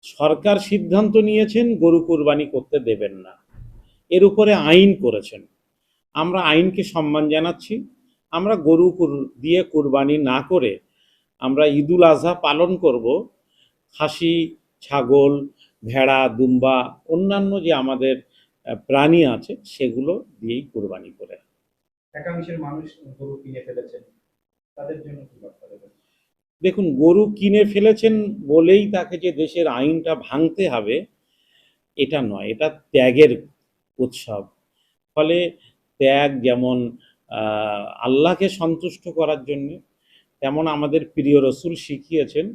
সরকার সিদ্ধান্ত নিয়েছেন গরু কুরবানি করতে দেবেন না, এর উপরে আইন করেছেন। আমরা আইনকে সম্মান জানাচ্ছি। আমরা গরু দিয়ে কুরবানি না করে আমরা ঈদুল আজহা পালন করব খাসি, ছাগল, ভেড়া, দুম্বা, অন্যান্য যে আমাদের প্রাণী আছে সেগুলো দিয়েই কুরবানি করে। একাংশের মানুষ গরু কিনে ফেলেছেন, তাদের জন্য কি বার্তা দেবেন? দেখুন, গরু কিনে ফেলেছেন বলেই তাকে যে দেশের আইনটা ভাঙতে হবে এটা নয়, এটা ত্যাগের উৎসব। ফলে ত্যাগ যেমন আল্লাহকে সন্তুষ্ট করার জন্যে, তেমন আমাদের প্রিয় রসুল শিখিয়েছেন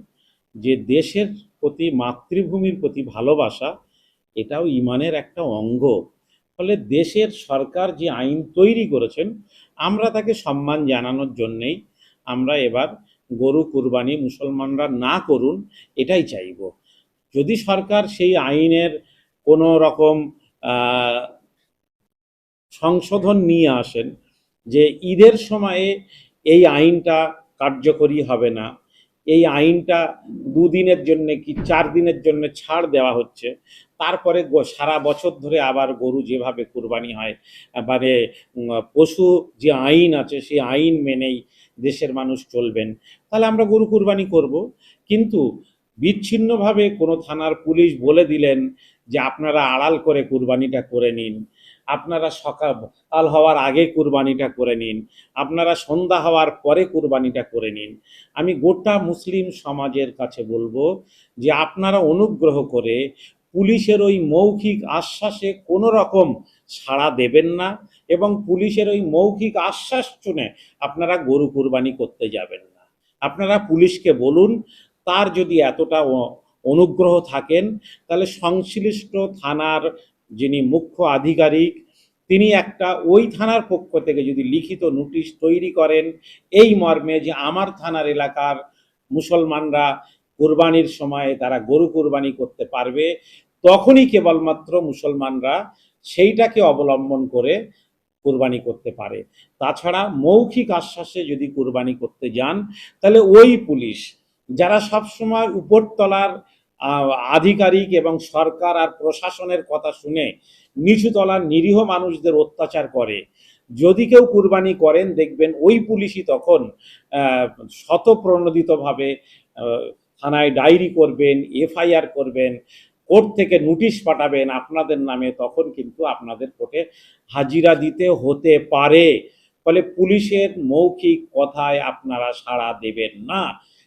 যে দেশের প্রতি, মাতৃভূমির প্রতি ভালোবাসা এটাও ইমানের একটা অঙ্গ। ফলে দেশের সরকার যে আইন তৈরি করেছেন আমরা তাকে সম্মান জানানোর জন্যেই আমরা এবার গরু কুরবানি মুসলমানরা না করুন এটাই চাইব। যদি সরকার সেই আইনের কোনো রকম সংশোধন নিয়ে আসেন যে ঈদের সময়ে এই আইনটা কার্যকরী হবে না, এই আইনটা দুদিনের জন্য কি 4 দিনের জন্য ছাড় দেওয়া হচ্ছে, তারপরে সারা বছর ধরে আবার গরু যেভাবে কুরবানি হয়, মানে পশু যে আইন আছে সেই আইন মেনেই দেশের মানুষ চলবেন, তাহলে আমরা গরু কুরবানি করব। কিন্তু বিচ্ছিন্নভাবে কোনো থানার পুলিশ বলে দিলেন যে আপনারা আড়াল করে কুরবানিটা করে নিন, আপনারা সকাল হওয়ার আগে কুরবানিটা করে নিন, আপনারা সন্ধ্যা হওয়ার পরে কুরবানিটা করে নিন, আমি গোটা মুসলিম সমাজের কাছে বলবো যে আপনারা অনুগ্রহ করে পুলিশের ওই মৌখিক আশ্বাসে কোনো রকম সাড়া দেবেন না, এবং পুলিশের ওই মৌখিক আশ্বাস শুনে আপনারা গরু কুরবানি করতে যাবেন না। আপনারা পুলিশকে বলুন, তার যদি এতটা অনুগ্রহ থাকেন তাহলে সংশ্লিষ্ট থানার যিনি মুখ্য আধিকারিক তিনি একটা ওই থানার পক্ষ থেকে যদি লিখিত নোটিশ তৈরি করেন এই মর্মে যে আমার থানার এলাকার মুসলমানরা কুরবানির সময় তারা গরু কুরবানি করতে পারবে, তখনই কেবলমাত্র মুসলমানরা সেইটাকে অবলম্বন করে কুরবানি করতে পারে। তাছাড়া মৌখিক আশ্বাসে যদি কুরবানি করতে যান তাহলে ওই পুলিশ যারা সবসময় উপরতলার আধিকারিক এবং সরকার আর প্রশাসনের কথা শুনে নিচুতলার নিরীহ মানুষদের অত্যাচার করে, যদি কেউ কুরবানি করেন দেখবেন ওই পুলিশই তখন শতপ্রণোদিতভাবে থানায় ডায়েরি করবেন, এফআইআর করবেন, কোর্ট থেকে নোটিশ পাঠাবেন আপনাদের নামে, তখন কিন্তু আপনাদের কোর্টে হাজিরা দিতে হতে পারে। ফলে পুলিশের মৌখিক কথায় আপনারা সাড়া দেবেন না।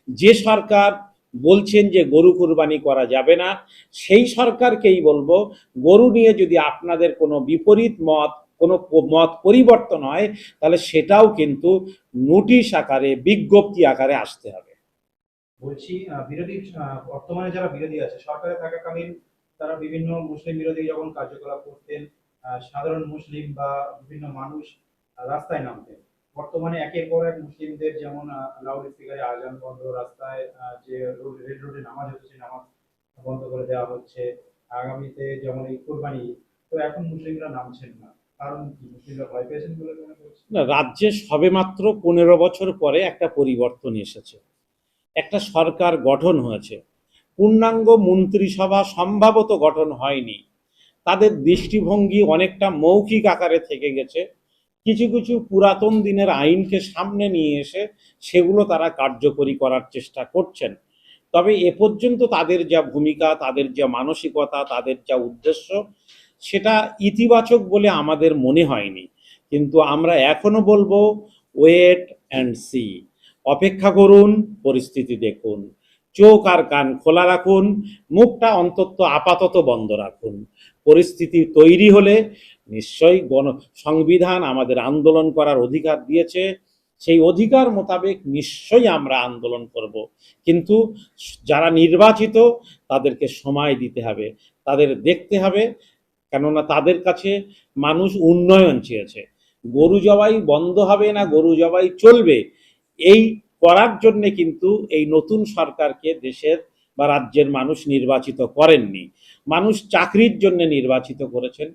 যে সরকার বলছেন যে গরু কুরবানি করা যাবে না সেই সরকারকেই বলবো গরু নিয়ে যদি আপনাদের কোনো বিপরীত মত, কোনো মত পরিবর্তন হয় তাহলে সেটাও কিন্তু নোটিশ আকারে, বিজ্ঞপ্তি আকারে আসতে হবে। বলছি বিরোধী বর্তমানে যারা বিরোধী আছে সরকারে থাকাকালীন তারা বিভিন্ন মুসলিম বিরোধী যখন কার্যকলাপ করতেন, সাধারণ মুসলিম বা বিভিন্ন মানুষ রাস্তায় নামতেন। বর্তমানে একের পর এক মুসলিমদের যেমন লাউড স্পিকারে আজান বন্ধ, রাস্তায় যে রেড রোডে নামাজ হচ্ছে নামাজ বন্ধ করে দেওয়া হচ্ছে। আগামীতে যেমন এই কোরবানি, তো এখন মুসলিমরা নামছেন না, কারণ কি? মুসলিমরা ভয় পেয়েছেন বলে মনে করছে? না, রাজ্যে সবেমাত্র 15 বছর পরে একটা পরিবর্তন এসেছে, একটা সরকার গঠন হয়েছে, পূর্ণাঙ্গ মন্ত্রিসভা সম্ভবত গঠন হয়নি। তাদের দৃষ্টিভঙ্গি অনেকটা মৌখিক আকারে থেকে গেছে। কিছু কিছু পুরাতন দিনের আইনকে সামনে নিয়ে এসে সেগুলো তারা কার্যকরী করার চেষ্টা করছেন। তবে এ পর্যন্ত তাদের যা ভূমিকা, তাদের যা মানসিকতা, তাদের যা উদ্দেশ্য সেটা ইতিবাচক বলে আমাদের মনে হয়নি। কিন্তু আমরা এখনো বলবো ওয়েট অ্যান্ড সি, অপেক্ষা করুন, পরিস্থিতি দেখুন, চোখ আর কান খোলা রাখুন, মুখটা অন্তত আপাতত বন্ধ রাখুন। পরিস্থিতি তৈরি হলে নিশ্চয়ই সংবিধান আমাদের আন্দোলন করার অধিকার দিয়েছে, সেই অধিকার মোতাবেক নিশ্চয়ই আমরা আন্দোলন করব। কিন্তু যারা নির্বাচিত তাদেরকে সময় দিতে হবে, তাদের দেখতে হবে, কেননা তাদের কাছে মানুষ উন্নয়ন চেয়েছে। গরু জবাই বন্ধ হবে না, গরু জবাই চলবে, এই করার জন্যে কিন্তু এই নতুন সরকারকে দেশের বা রাজ্যের মানুষ নির্বাচিত করেননি। মানুষ চাকরির জন্য নির্বাচিত করেছেন।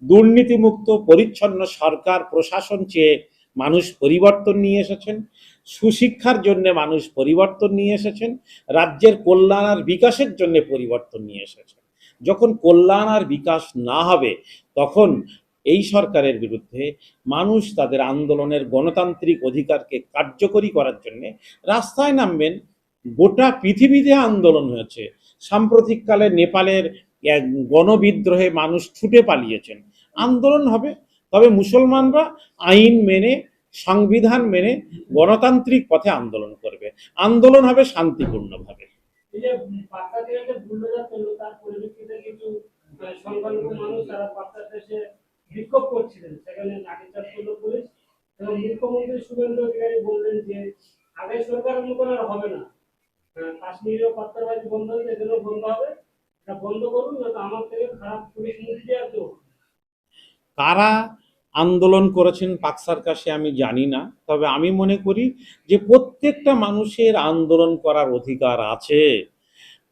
দুর্নীতিমুক্ত পরিচ্ছন্ন সরকার প্রশাসন চেয়ে মানুষ পরিবর্তন নিয়ে এসেছেন। সুশিক্ষার জন্য মানুষ পরিবর্তন নিয়ে এসেছেন, রাজ্যের কল্যাণ আর বিকাশের জন্য পরিবর্তন নিয়ে এসেছেন। যখন কল্যাণ আর বিকাশ না হবে, তখন এই সরকারের বিরুদ্ধে মানুষ তাদের আন্দোলনের গণতান্ত্রিক অধিকারকে কার্যকরী করার জন্য রাস্তায় নামবেন। গোটা পৃথিবীতে আন্দোলন হয়েছে। সাম্প্রতিককালে নেপালের এক গণবিদ্রোহে মানুষ ছুটে পালিয়েছেন। আন্দোলন হবে, তবে মুসলমানরা আইন মেনে, সংবিধান মেনে গণতান্ত্রিক পথে আন্দোলন করবে। আন্দোলন হবে শান্তিপূর্ণভাবে। এই যে পাট্টা থেকে যে বুলডোজার চললো তার পরিপ্রেক্ষিতে কিছু সংখ্যালঘু মানুষ তারা পাট্টাতে এসে বিক্ষোভ করছিলেন, সেখানে লাঠিচার্জ করলো পুলিশ এবং মুখ্যমন্ত্রী শুভেন্দু অধিকারী বললেন যে আগে সরকারের মতন আর হবে না, কাশ্মীরেও পাত্তাবাজি বন্ধ হয়েছে, এখানেও বন্ধ হবে, এটা বন্ধ করুন, না তো আমার থেকে খারাপ পুলিশ মুক্তি আর কেউ। কারা আন্দোলন করেছেন পাক সার্কাসে আমি জানি না, তবে আমি মনে করি যে প্রত্যেকটা মানুষের আন্দোলন করার অধিকার আছে।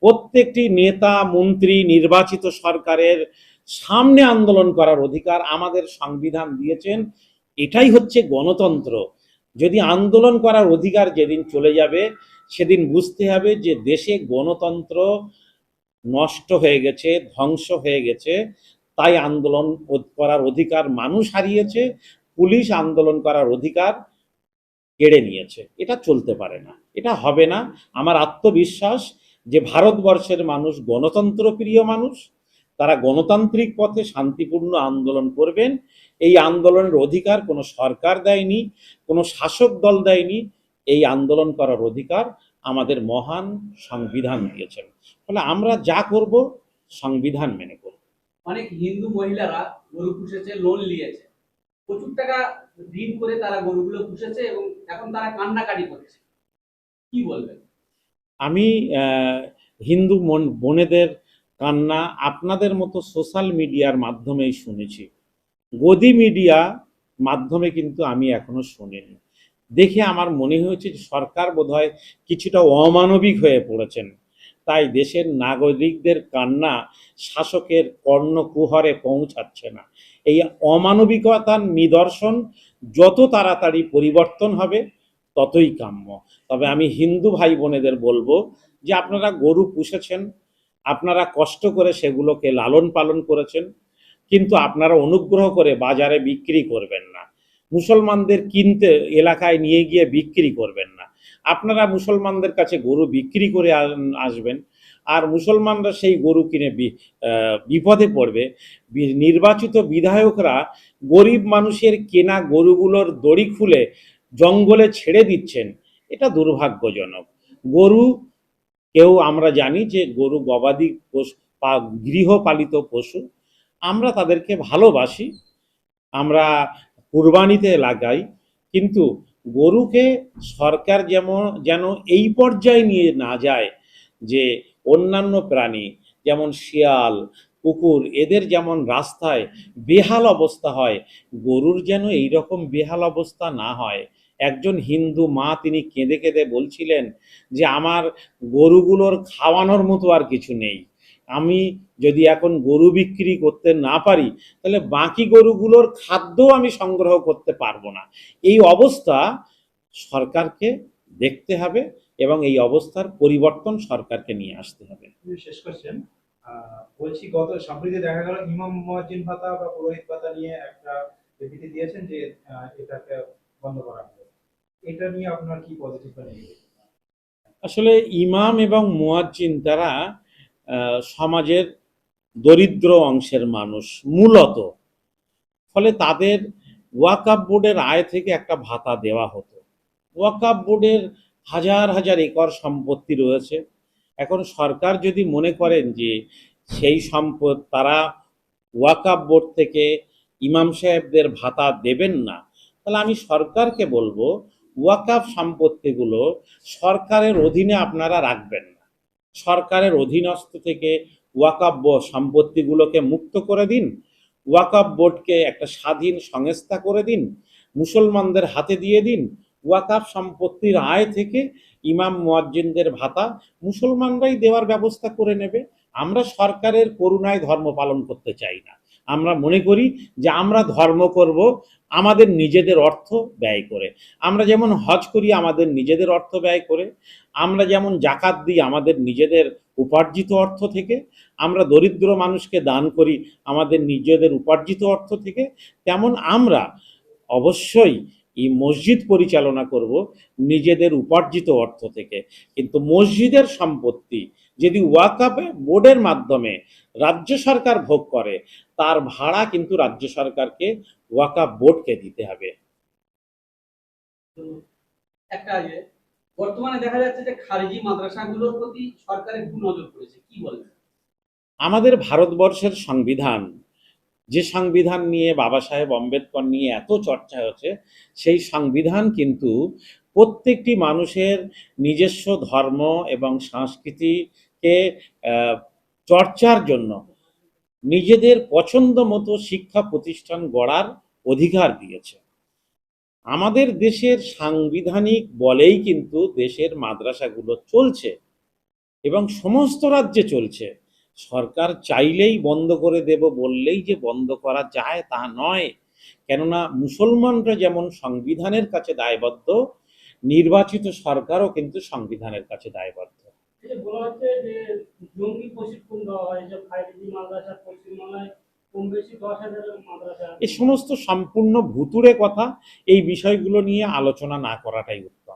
প্রত্যেকটি নেতা মন্ত্রী নির্বাচিত সরকারের সামনে আন্দোলন করার অধিকার আমাদের সংবিধান দিয়েছেন। এটাই হচ্ছে গণতন্ত্র। যদি আন্দোলন করার অধিকার যেদিন চলে যাবে, সেদিন বুঝতে হবে যে দেশে গণতন্ত্র নষ্ট হয়ে গেছে, ধ্বংস হয়ে গেছে। তাই আন্দোলন করার অধিকার মানুষ হারিয়েছে, পুলিশ আন্দোলন করার অধিকার কেড়ে নিয়েছে। এটা চলতে পারে না, এটা হবে না। আমার আত্মবিশ্বাস যে ভারতবর্ষের মানুষ গণতন্ত্রপ্রিয় মানুষ, তারা গণতান্ত্রিক পথে শান্তিপূর্ণ আন্দোলন করবেন। এই আন্দোলনের অধিকার কোনো সরকার দেয়নি, কোনো শাসক দল দেয়নি। এই আন্দোলন করার অধিকার আমাদের মহান সংবিধান দিয়েছেন। ফলে আমরা যা করব সংবিধান মেনে করব। অনেক হিন্দু মহিলারা গরু পুষেছে, লোন নিয়েছে, প্রচুর টাকা ঋণ করে তারা গরুগুলো পুষেছে এবং এখন তারা কান্নাকাটি করছে, কি বলবেন? আমি হিন্দু বোনেদের কান্না আপনাদের মতো সোশ্যাল মিডিয়ার মাধ্যমেই শুনেছি। গদি মিডিয়া মাধ্যমে কিন্তু আমি এখনো শুনিনি। দেখে আমার মনে হয়েছে যে সরকার বোধহয় কিছুটা অমানবিক হয়ে পড়েছেন। তাই দেশের নাগরিকদের কান্না শাসকের কর্ণকুহরে পৌঁছাচ্ছে না। এই অমানবিকতার নিদর্শন যত তাড়াতাড়ি পরিবর্তন হবে, ততই কাম্য। তবে আমি হিন্দু ভাই বোনেদের বলবো যে আপনারা গরু পুষেছেন, আপনারা কষ্ট করে সেগুলোকে লালন পালন করেছেন, কিন্তু আপনারা অনুগ্রহ করে বাজারে বিক্রি করবেন না। মুসলমানদের কিনতে এলাকায় নিয়ে গিয়ে বিক্রি করবেন না। আপনারা মুসলমানদের কাছে গরু বিক্রি করে আসবেন, আর মুসলমানরা সেই গরু কিনে বিপদে পড়বে। নির্বাচিত বিধায়করা গরিব মানুষের কেনা গরুগুলোর দড়ি খুলে জঙ্গলে ছেড়ে দিচ্ছেন। এটা দুর্ভাগ্যজনক। গরু কেউ, আমরা জানি যে গরু গবাদি পশু, গৃহপালিত পশু। আমরা তাদেরকে ভালোবাসি, আমরা কুরবানিতে লাগাই, কিন্তু গরুকে সরকার যেন এই পর্যায়ে নিয়ে না যায় যে অন্যান্য প্রাণী যেমন শিয়াল, কুকুর, এদের যেমন রাস্তায় বেহাল অবস্থা হয়, গরুর যেন এই রকম বেহাল অবস্থা না হয়। একজন হিন্দু মা তিনি কেঁদে কেঁদে বলছিলেন যে আমার গরুগুলোর খাওয়ানোর মতো আর কিছু নেই। আমি যদি এখন গরু বিক্রি করতে না পারি, তাহলে বাকি গরুগুলোর খাদ্য আমি সংগ্রহ করতে পারবো না। এই অবস্থা সরকারকে দেখতে হবে এবং এই অবস্থার পরিবর্তন সরকারকে নিয়ে আসতে হবে। শেষ কোশ্চেন, বলছি গত সম্প্রতি দেখা গেল ইমাম মুয়াজ্জিন ভাতা বা পুরোহিত ভাতা নিয়ে একটা বিবৃতি দিয়েছেন যে এটাকে বন্ধ করা হবে। এটা নিয়ে আপনার কি পজিটিভ বা নেগেটিভ? আসলে ইমাম এবং মুয়াজ্জিন তারা সমাজের দরিদ্র অংশের মানুষ মূলত। ফলে তাদের ওয়াকফ বোর্ডের আয় থেকে একটা ভাতা দেওয়া হতো। ওয়াকফ বোর্ডের হাজার হাজার একর সম্পত্তি রয়েছে। এখন সরকার যদি মনে করেন যে সেই সম্পদ তারা ওয়াকফ বোর্ড থেকে ইমাম সাহেবদের ভাতা দেবেন না, তাহলে আমি সরকারকে বলবো ওয়াকফ সম্পত্তিগুলো সরকারের অধীনে আপনারা রাখবেন না। সরকারের অধীনস্থ থেকে ওয়াকফ সম্পত্তিগুলোকে মুক্ত করে দিন। ওয়াকফ বোর্ডকে একটা স্বাধীন সংস্থা করে দিন, মুসলমানদের হাতে দিয়ে দিন। ওয়াকফ সম্পত্তির আয় থেকে ইমাম মুয়াজ্জিনদের ভাতা মুসলমানরাই দেওয়ার ব্যবস্থা করে নেবে। আমরা সরকারের করুণায় ধর্ম পালন করতে চাই না, আমরা মনে করি যে আমরা ধর্ম করব আমাদের নিজেদের অর্থ ব্যয় করে। আমরা যেমন হজ করি আমাদের নিজেদের অর্থ ব্যয় করে, আমরা যেমন জাকাত দিই আমাদের নিজেদের উপার্জিত অর্থ থেকে, আমরা দরিদ্র মানুষকে দান করি আমাদের নিজেদের উপার্জিত অর্থ থেকে, তেমন আমরা অবশ্যই এই মসজিদ পরিচালনা করব নিজেদের উপার্জিত অর্থ থেকে। কিন্তু মসজিদের সম্পত্তি যদি ওয়াকফ বোর্ডের মাধ্যমে রাজ্য সরকার ভোগ করে, তার ভাড়া কিন্তু রাজ্য সরকারকে ওয়াকফ বোর্ডকে দিতে হবে। তো একটা বর্তমানে দেখা যাচ্ছে যে খারিজি মাদ্রাসাগুলোর প্রতি সরকারের কুনজর করেছে, কি বলবেন? আমাদের ভারতবর্ষের সংবিধান, যে সংবিধান নিয়ে বাবা সাহেব আম্বেদকর নিয়ে এত চর্চা হচ্ছে, সেই সংবিধান কিন্তু প্রত্যেকটি মানুষের নিজস্ব ধর্ম এবং সংস্কৃতিকে চর্চার জন্য নিজেদের পছন্দ মতো শিক্ষা প্রতিষ্ঠান গড়ার অধিকার দিয়েছে। আমাদের দেশের সাংবিধানিক বলেই কিন্তু দেশের মাদ্রাসাগুলো চলছে এবং সমস্ত রাজ্যে চলছে। সরকার চাইলেই বন্ধ করে দেব বললেই যে বন্ধ করা যায় তা নয়। কেননা মুসলমানরা যেমন সংবিধানের কাছে দায়বদ্ধ, নির্বাচিত সরকারও কিন্তু সংবিধানের কাছে দায়বদ্ধ। এই যে বলা হচ্ছে যে জঙ্গি প্রশিক্ষণ দেওয়া হয়, যে খারিজি মাদ্রাসা পশ্চিমবাংলায় কম বেশি 10,000 মাদ্রাসা। এই সমস্ত সম্পূর্ণ ভুতুড়ে কথা। এই বিষয়গুলো নিয়ে আলোচনা না করাটাই উত্তম।